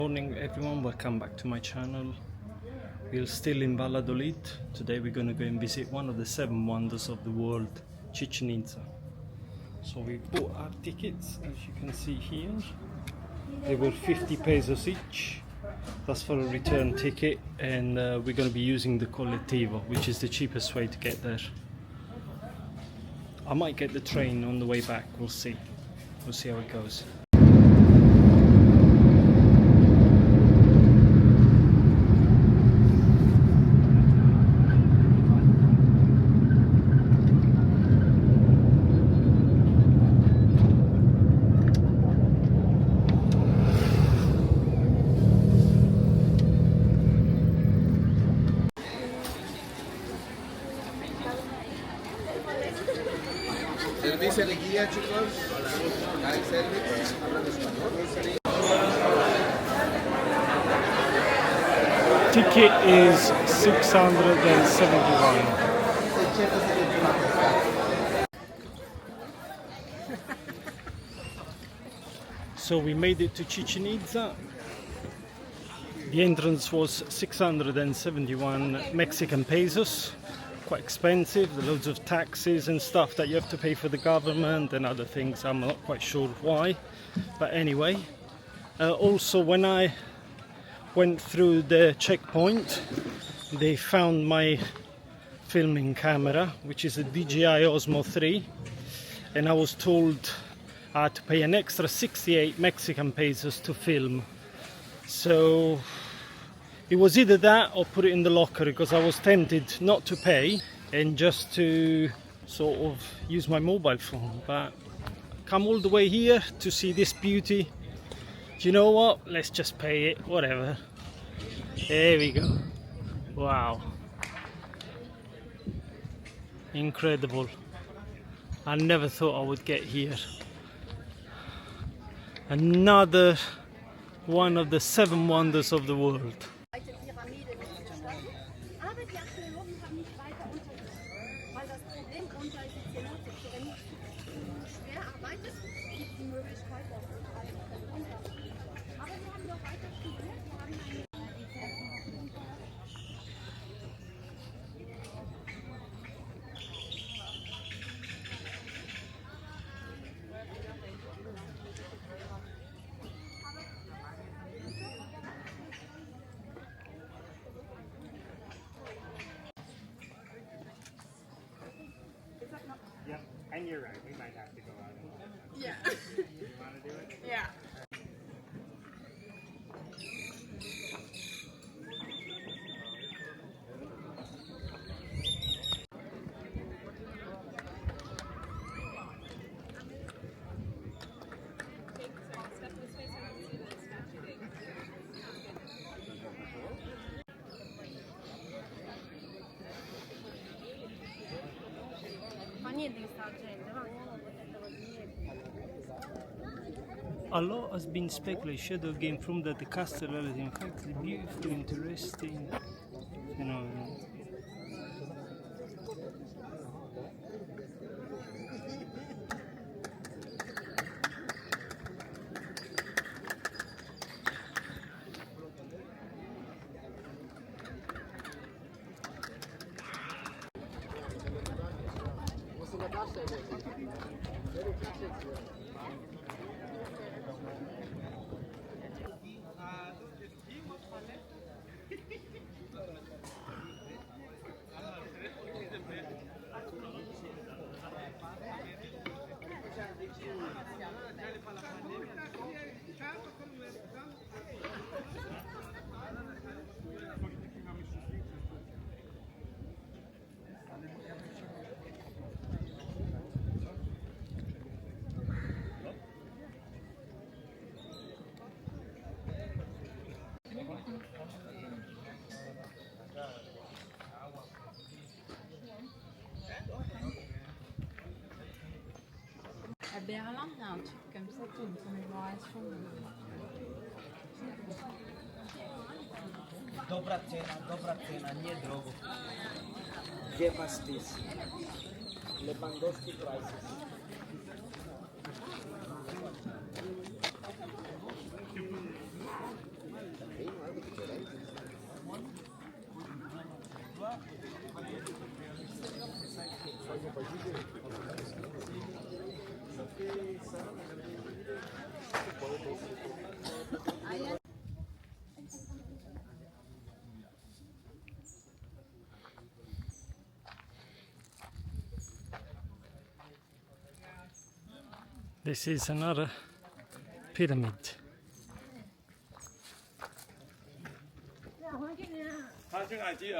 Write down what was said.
Morning everyone, welcome back to my channel. We're still in Valladolid. Today we're going to go and visit one of the 7 wonders of the world, Chichen Itza. So we bought our tickets, as you can see here. They were 50 pesos each. That's for a return ticket, and we're going to be using the Colectivo, which is the cheapest way to get there. I might get the train on the way back, we'll see how it goes. Servicio de guía, chicos. Hay servicio. Hablan español. Ticket is 671. So we made it to Chichen Itza. The entrance was 671 Mexican pesos. Quite expensive, loads of taxes and stuff that you have to pay for the government and other things. I'm not quite sure why, but anyway. Also, when I went through the checkpoint, they found my filming camera, which is a DJI Osmo 3, and I was told I had to pay an extra 68 Mexican pesos to film. So it was either that or put it in the locker, because I was tempted not to pay and just to sort of use my mobile phone. But come all the way here to see this beauty. Do you know what? Let's just pay it, whatever. There we go. Wow. Incredible. I never thought I would get here. Another one of the 7 wonders of the world. Aber die Archäologen haben nicht weiter untersucht, weil das Problem unter Chichen Itza, wenn du schwer arbeitest, gibt es die Möglichkeit, dass du runter. Aber wir haben noch weiter studiert, wir haben eine Yep, and you're right. We might have to go out. Yeah. You want to do it? Yeah. A lot has been speculated. Shadow game from that the castle is in fact beautiful, interesting. You know. À Berlin, il y a un truc comme ça, une commémoration. Dobra cena, nie drogo. Gdzie pastis? Lewandowski prices. This is another pyramid. 아, 지금 아직